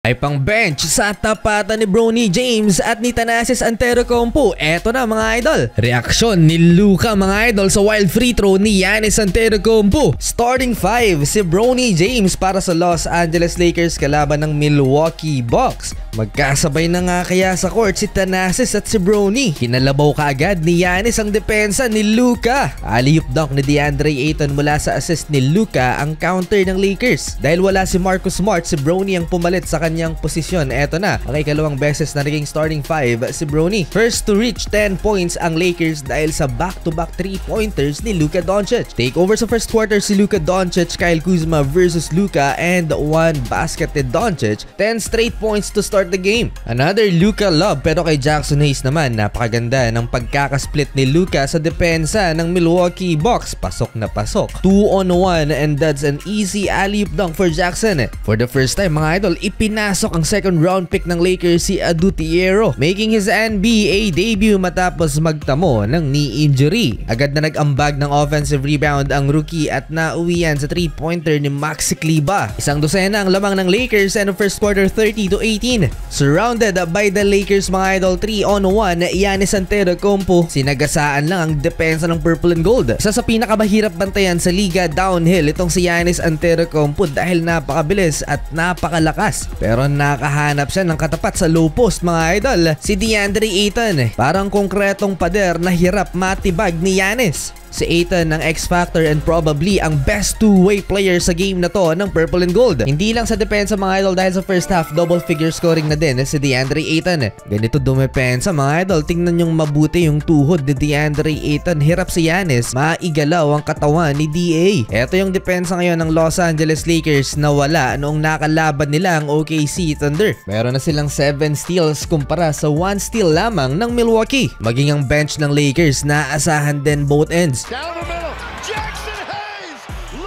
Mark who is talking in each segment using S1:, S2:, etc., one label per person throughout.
S1: Ay pang bench sa tapatan ni Bronny James at ni Thanasis Antetokounmpo. Eto na mga idol. Reaksyon ni Luka mga idol sa wild free throw ni Giannis Antetokounmpo. Starting 5 si Bronny James para sa Los Angeles Lakers kalaban ng Milwaukee Bucks. Magkasabay na nga kaya sa court si Thanasis at si Bronny. Kinalabaw kaagad ni Giannis ang depensa ni Luka. Alley-oop dunk ni DeAndre Ayton mula sa assist ni Luka ang counter ng Lakers. Dahil wala si Marcus Smart, si Bronny ang pumalit sa kanyang posisyon. Eto na, ang ikalawang beses na naging starting 5 si Bronny. First to reach 10 points ang Lakers dahil sa back-to-back 3-pointers ni Luka Doncic. Take over sa first quarter si Luka Doncic, Kyle Kuzma versus Luka, and one basket ni Doncic. 10 straight points to start the game. Another Luka love, pero kay Jackson Hayes naman napakaganda ng pagkakasplit ni Luka sa depensa ng Milwaukee Bucks. Pasok na pasok. 2-on-1 and that's an easy alley-oop dunk for Jackson. For the first time mga idol, ipinasok ang second round pick ng Lakers si Adu Thiero, making his NBA debut matapos magtamo ng knee injury. Agad na nag-ambag ng offensive rebound ang rookie at nauwian sa 3-pointer ni Maxi Kleber. Isang dosena ang lamang ng Lakers and first quarter 30-18. Surrounded by the Lakers mga idol, 3-on-1 Giannis Antetokounmpo. Sinagasaan lang ang depensa ng Purple and Gold. Isa sa pinakamahirap bantayan sa liga downhill itong si Giannis Antetokounmpo dahil napakabilis at napakalakas. Pero nakahanap siya ng katapat sa low post mga idol. Si DeAndre Ayton, parang konkretong pader na hirap matibag ni Giannis. Si Ayton ang X-Factor and probably ang best two-way player sa game na to ng Purple and Gold. Hindi lang sa depensa mga idol dahil sa first half double figure scoring na din si DeAndre Ayton. Ganito dumepensa mga idol, tingnan yung mabuti yung tuhod ni DeAndre Ayton. Hirap si Giannis maigalaw ang katawan ni DA. Ito yung depensa ngayon ng Los Angeles Lakers na wala noong nakalaban nila ang OKC Thunder. Meron na silang 7 steals kumpara sa 1 steal lamang ng Milwaukee. Maging ang bench ng Lakers naasahan din both ends.
S2: Down the middle, Jackson Hayes!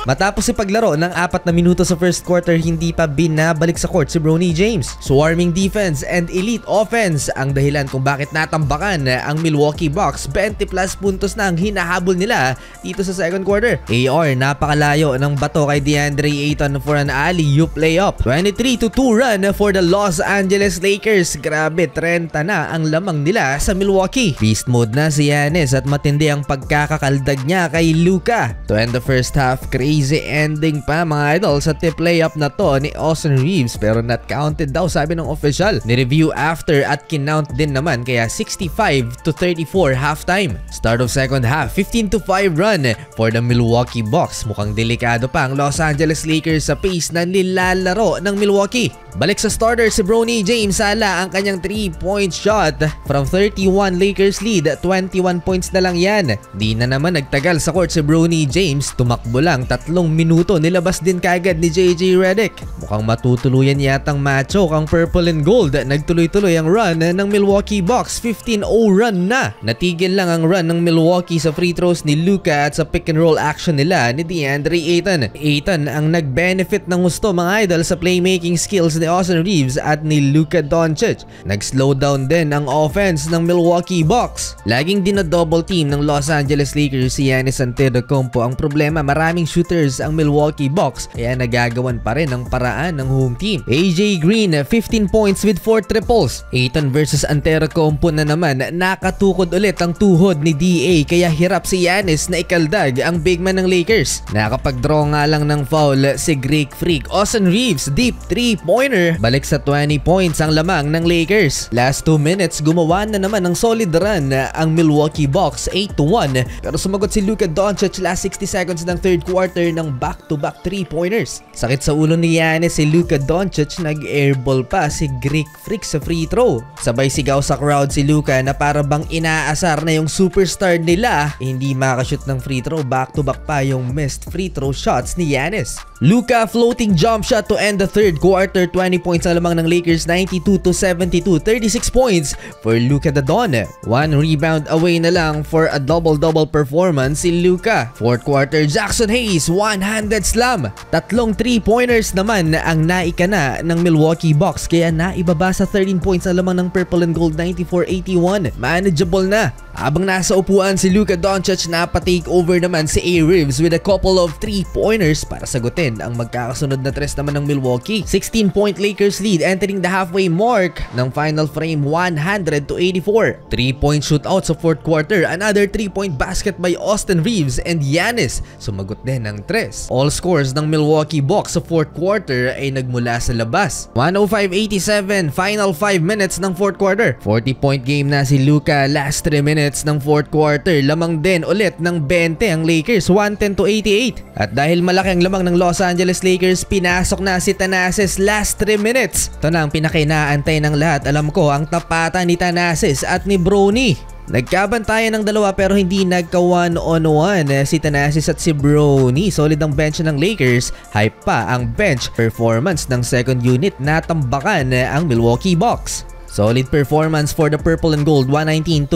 S1: Matapos si paglaro ng 4 na minuto sa first quarter, hindi pa binabalik sa court si Bronny James. Swarming defense and elite offense ang dahilan kung bakit natambakan ang Milwaukee Bucks. 20 plus puntos na ang hinahabol nila dito sa second quarter. AR napakalayo ng bato kay DeAndre Ayton for an alley-oop layup. 23-2 run for the Los Angeles Lakers. Grabe, 30 na ang lamang nila sa Milwaukee. Beast mode na si Giannis at matindi ang pagkakakaldag niya kay Luka. To end the first half, crazy ending pa mga idol sa tip layup na to ni Austin Reeves pero not counted daw sabi ng official. Ni-review after at kinount din naman kaya 65-34 halftime. Start of second half, 15-5 run for the Milwaukee Bucks. Mukhang delikado pa ang Los Angeles Lakers sa pace na nilalaro ng Milwaukee. Balik sa starter si Bronny James, sala ang kanyang 3-point shot from 31 Lakers lead, 21 points na lang yan. Di na naman nagtagal sa court si Bronny James, tumakbo lang 3 minuto, nilabas din kagad ni JJ Redick. Mukhang matutuluyan yatang macho ang Purple and Gold. Nagtuloy-tuloy ang run ng Milwaukee Bucks, 15-0 run na. Natigil lang ang run ng Milwaukee sa free throws ni Luka at sa pick and roll action nila ni DeAndre Ayton. Ayton ang nag-benefit ng gusto mga idol sa playmaking skills ni Austin Reeves at ni Luka Doncic. Nag-slow down din ang offense ng Milwaukee Bucks. Laging dinodouble team ng Los Angeles Lakers si Giannis Antetokounmpo. Ang problema, maraming shooters ang Milwaukee Bucks kaya nagagawan pa rin ang paraan ng home team. AJ Green, 15 points with 4 triples. Ayton versus Antetokounmpo na naman, nakatukod ulit ang tuhod ni DA kaya hirap si Giannis na ikaldag ang big man ng Lakers. Nakapag-draw nga lang ng foul si Greek Freak. Austin Reeves, deep 3-pointer. Balik sa 20 points ang lamang ng Lakers. Last 2 minutes, gumawa na naman ng solid run ang Milwaukee Bucks, 8-1. Pero sumagot si Luka Doncic last 60 seconds ng third quarter ng back-to-back 3-pointers. Sakit sa ulo ni Giannis si Luka Doncic, nag-airball pa si Greek Freak sa free throw. Sabay sigaw sa crowd si Luka na para bang inaasar na yung superstar nila. Hindi makashoot ng free throw, back-to-back pa yung missed free throw shots ni Giannis. Luka floating jump shot to end the third quarter, 20 points na lamang ng Lakers, 92-72, 36 points for Luka the Don. 1 rebound away na lang for a double-double performance si Luka. Fourth quarter, Jackson Hayes, one-handed slam. 3 3-pointers naman ang naikana ng Milwaukee Bucks kaya naibaba sa 13 points na lamang ng Purple and Gold, 94-81. Manageable na. Habang nasa upuan si Luka Doncic, napa-take over naman si A-Rivs with a couple of 3-pointers para sagutin ang magkakasunod na tres naman ng Milwaukee. 16-point Lakers lead entering the halfway mark ng final frame, 100-84. 3-point shootout sa fourth quarter, another 3-point basket by Austin Reeves and Giannis. Sumagot din ng tres. All scores ng Milwaukee Bucks sa fourth quarter ay nagmula sa labas. 105-87, final 5 minutes ng fourth quarter. 40-point game na si Luka, last 3 minutes ng fourth quarter, lamang din ulit ng 20 ang Lakers, 110-88. At dahil malaki ang lamang ng Los Angeles Lakers, pinasok na si Thanasis last 3 minutes. Ito na ang pinakainaantay ng lahat. Alam ko ang tapatan ni Thanasis at ni Bronny. Nagkabantayan ng dalawa pero hindi nagka one-on-one si Thanasis at si Bronny. Solid ang bench ng Lakers. Hype pa ang bench performance ng second unit. Natambakan ang Milwaukee Bucks. Solid performance for the purple and gold, 119-95,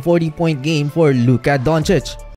S1: 40-point game for Luka Doncic.